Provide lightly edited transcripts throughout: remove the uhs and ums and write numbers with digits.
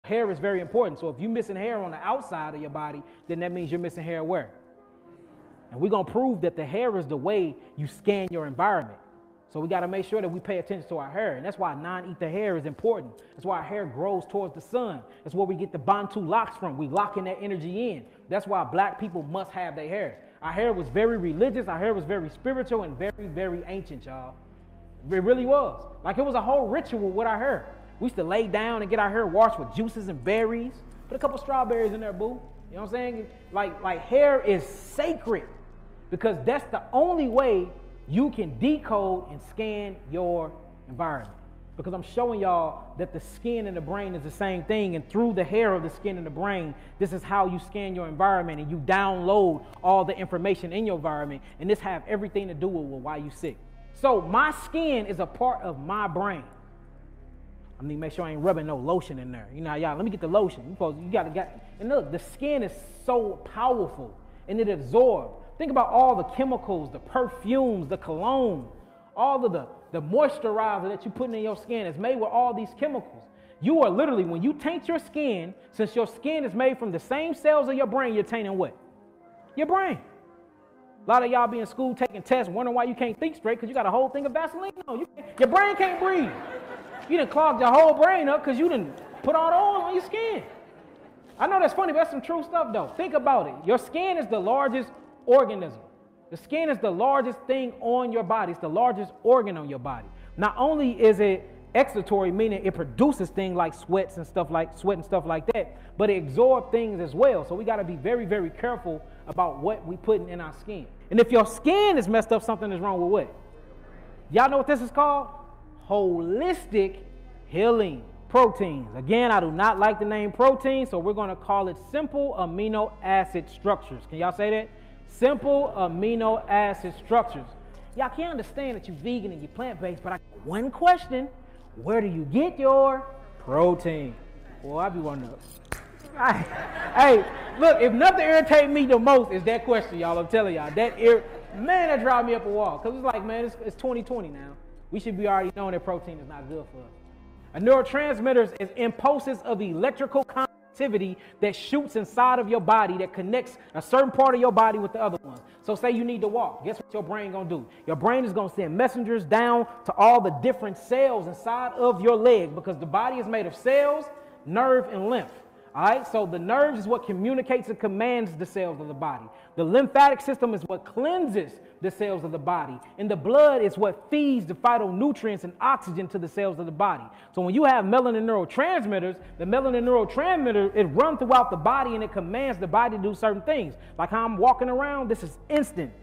Hair is very important. So if you're missing hair on the outside of your body, then that means you're missing hair where? And we're going to prove that the hair is the way you scan your environment. So we got to make sure that we pay attention to our hair. And that's why non-ether hair is important. That's why our hair grows towards the sun. That's where we get the Bantu locks from. We lock in that energy in. That's why black people must have their hair. Our hair was very religious. Our hair was very spiritual and very, very ancient, y'all. It really was. Like it was a whole ritual with our hair. We used to lay down and get our hair washed with juices and berries. Put a couple strawberries in there, boo. You know what I'm saying? Like hair is sacred because that's the only way you can decode and scan your environment. Because I'm showing y'all that the skin and the brain is the same thing, and through the hair of the skin and the brain, this is how you scan your environment and you download all the information in your environment, and this have everything to do with why you sick. So my skin is a part of my brain. I need to make sure I ain't rubbing no lotion in there. You know, y'all, let me get the lotion. You gotta and look, the skin is so powerful and it absorbs. Think about all the chemicals, the perfumes, the cologne, all of the moisturizer that you're putting in your skin is made with all these chemicals. You are literally, when you taint your skin, since your skin is made from the same cells of your brain, you're tainting what? Your brain. A lot of y'all be in school taking tests, wondering why you can't think straight because you got a whole thing of Vaseline on. Your brain can't breathe. You done clogged your whole brain up because you done put all the oil on your skin. I know that's funny, but that's some true stuff though. Think about it. Your skin is the largest organism. The skin is the largest thing on your body. It's the largest organ on your body. Not only is it excretory, meaning it produces things like sweat and stuff like that, but it absorbs things as well. So we got to be very, very careful about what we put in our skin. And if your skin is messed up, something is wrong with what? Y'all know what this is called? Holistic healing. Proteins. Again, I do not like the name protein, so we're going to call it simple amino acid structures. Can y'all say that? Simple amino acid structures. Y'all can't understand that you're vegan and you're plant-based, but I got one question. Where do you get your protein? Well, I be wondering. Hey, look, if nothing irritates me the most is that question, y'all. I'm telling y'all. That drives me up a wall. Because it's like, man, it's 2020 now. We should be already knowing that protein is not good for us. A neurotransmitter is impulses of electrical activity that shoots inside of your body that connects a certain part of your body with the other one. So say you need to walk. Guess what your brain gonna do? Your brain is gonna send messengers down to all the different cells inside of your leg because the body is made of cells, nerve, and lymph. All right, so the nerves is what communicates and commands the cells of the body. The lymphatic system is what cleanses the cells of the body. And the blood is what feeds the phytonutrients and oxygen to the cells of the body. So when you have melanin neurotransmitters, the melanin neurotransmitter, it runs throughout the body and it commands the body to do certain things. Like how I'm walking around, this is instant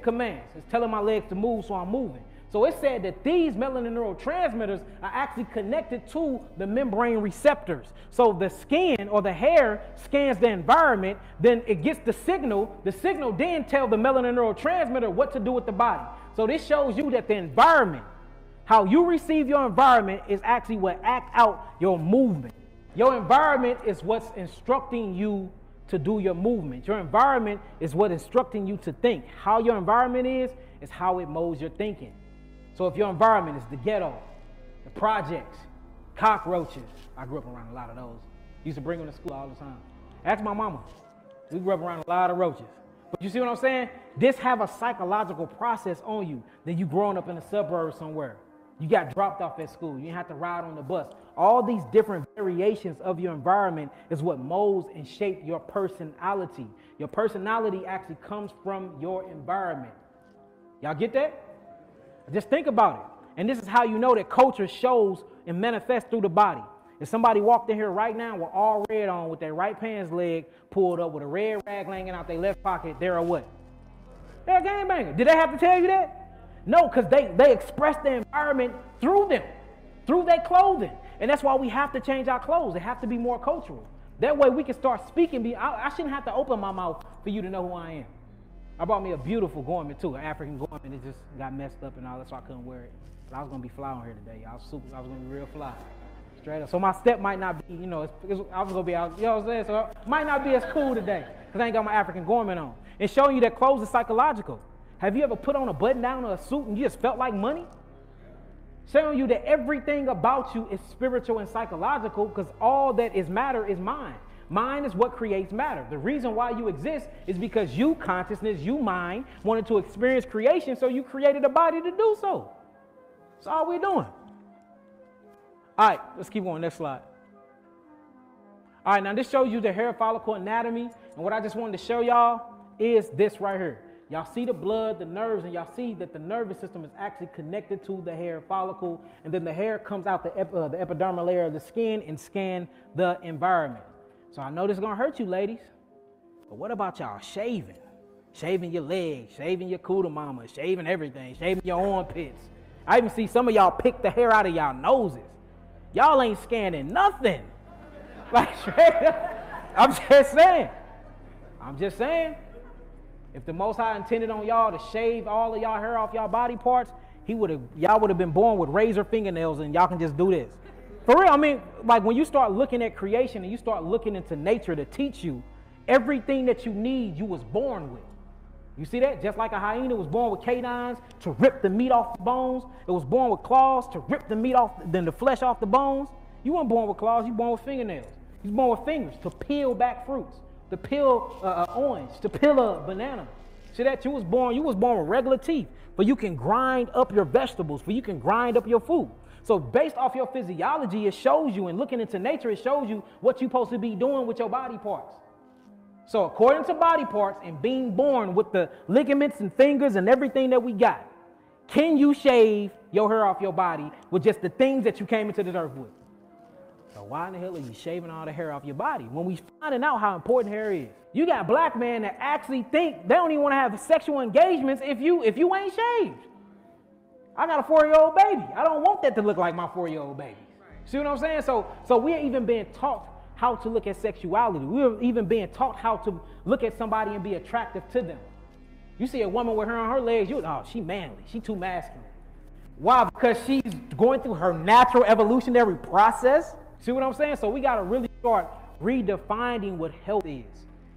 commands. It's telling my legs to move, so I'm moving. So it said that these melanin neurotransmitters are actually connected to the membrane receptors. So the skin or the hair scans the environment, then it gets the signal. The signal then tells the melanin neurotransmitter what to do with the body. So this shows you that the environment, how you receive your environment is actually what acts out your movement. Your environment is what's instructing you to do your movement. Your environment is what instructing you to think. How your environment is how it molds your thinking. So if your environment is the ghetto, the projects, cockroaches, I grew up around a lot of those. Used to bring them to school all the time. Ask my mama. We grew up around a lot of roaches. But you see what I'm saying? This have a psychological process on you than you growing up in the suburbs somewhere. You got dropped off at school. You didn't have to ride on the bus. All these different variations of your environment is what molds and shapes your personality. Your personality actually comes from your environment. Y'all get that? Just think about it. And this is how you know that culture shows and manifests through the body. If somebody walked in here right now with all red on, with their right pants leg pulled up, with a red rag hanging out their left pocket, they're a what? They're a gangbanger. Did they have to tell you that? No, because they express the environment through them, through their clothing. And that's why we have to change our clothes. They have to be more cultural. That way we can start speaking. I shouldn't have to open my mouth for you to know who I am. I brought me a beautiful garment too, an African garment. It just got messed up and all that, so I couldn't wear it. But I was gonna be fly on here today. I was gonna be real fly, straight up. So my step might not be, I was gonna be out, you know what I'm saying? So it might not be as cool today because I ain't got my African garment on. It's showing you that clothes is psychological. Have you ever put on a button down or a suit and you just felt like money? Showing you that everything about you is spiritual and psychological, because all that is matter is mind. Mind is what creates matter. The reason why you exist is because you, consciousness, you, mind, wanted to experience creation, so you created a body to do so. That's all we're doing. All right, let's keep going. Next slide. All right, now this shows you the hair follicle anatomy. And what I just wanted to show y'all is this right here. Y'all see the blood, the nerves, and y'all see that the nervous system is actually connected to the hair follicle. And then the hair comes out the epidermal layer of the skin and scan the environment. So I know this is going to hurt you, ladies. But what about y'all shaving? Shaving your legs, shaving your cooter mama, shaving everything, shaving your armpits. I even see some of y'all pick the hair out of y'all noses. Y'all ain't scanning nothing. Like, straight up. I'm just saying. If the Most High intended on y'all to shave all of y'all hair off y'all body parts, y'all would have been born with razor fingernails, and y'all can just do this. For real, I mean, like when you start looking at creation and you start looking into nature to teach you, everything that you need, you was born with. You see that? Just like a hyena was born with canines to rip the meat off the bones. It was born with claws to rip the meat off, then the flesh off the bones. You weren't born with claws, you were born with fingernails. You was born with fingers to peel back fruits, to peel orange, to peel a banana. See that? You was born with regular teeth, but you can grind up your vegetables, but you can grind up your food. So based off your physiology, it shows you, and looking into nature, it shows you what you're supposed to be doing with your body parts. So according to body parts and being born with the ligaments and fingers and everything that we got, can you shave your hair off your body with just the things that you came into this earth with? So why in the hell are you shaving all the hair off your body when we finding out how important hair is? You got black men that actually think they don't even want to have sexual engagements if you ain't shaved. I got a 4-year-old baby. I don't want that to look like my 4-year-old baby. See what I'm saying? So we're even being taught how to look at sexuality. We're even being taught how to look at somebody and be attractive to them. You see a woman with hair on her legs, she manly. She too masculine. Why? Because she's going through her natural evolutionary process. See what I'm saying? So we got to really start redefining what health is.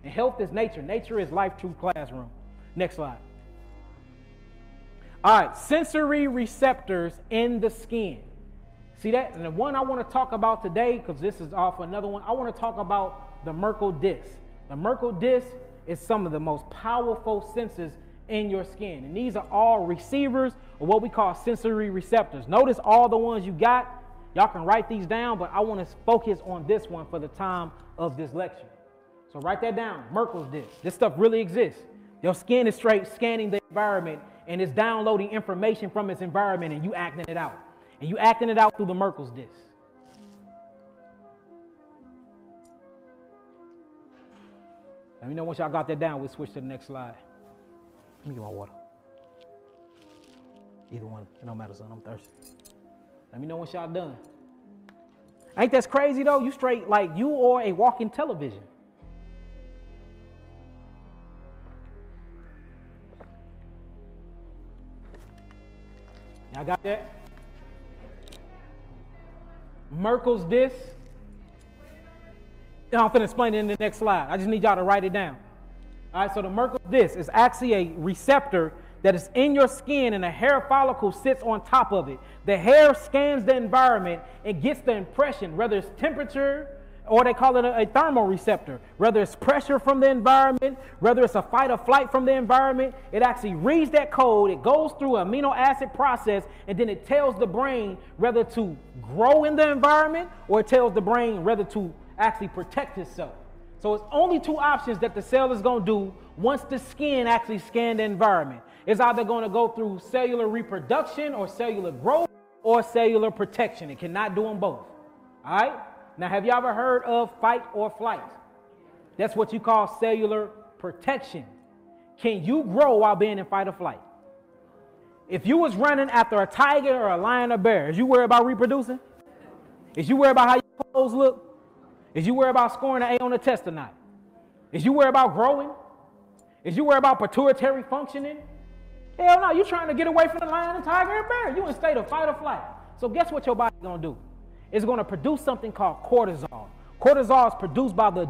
And health is nature. Nature is life, true classroom. Next slide. All right, sensory receptors in the skin. See that? And the one I want to talk about today, because this is off another one, I want to talk about the Merkle disc. The Merkle disc is some of the most powerful senses in your skin. And these are all receivers, or what we call sensory receptors. Notice all the ones you got. Y'all can write these down, but I want to focus on this one for the time of this lecture. So write that down, Merkle's disc. This stuff really exists. Your skin is straight scanning the environment, and it's downloading information from its environment, and you acting it out. And you acting it out through the Merkle's disc. Let me know once y'all got that down. We'll switch to the next slide. Let me get my water. Either one. It don't matter, son. I'm thirsty. Let me know once y'all done. Ain't that crazy, though? You straight like you are a walking television. Y'all got that? Merkle's disc. I'm going to explain it in the next slide. I just need y'all to write it down. All right, so the Merkle's disc is actually a receptor that is in your skin, and a hair follicle sits on top of it. The hair scans the environment and gets the impression, whether it's temperature, or they call it a thermoreceptor, whether it's pressure from the environment, whether it's a fight or flight from the environment. It actually reads that code, it goes through an amino acid process, and then it tells the brain whether to grow in the environment, or it tells the brain whether to actually protect itself. So it's only two options that the cell is going to do once the skin actually scans the environment. It's either going to go through cellular reproduction or cellular growth or cellular protection. It cannot do them both. All right? Now, have you ever heard of fight or flight? That's what you call cellular protection. Can you grow while being in fight or flight? If you was running after a tiger or a lion or bear, is you worried about reproducing? Is you worried about how your clothes look? Is you worried about scoring an A on the test or not? Is you worried about growing? Is you worried about pituitary functioning? Hell no, you're trying to get away from the lion and tiger and bear. You in a state of fight or flight. So guess what your body's going to do? It's going to produce something called cortisol. Cortisol is produced by the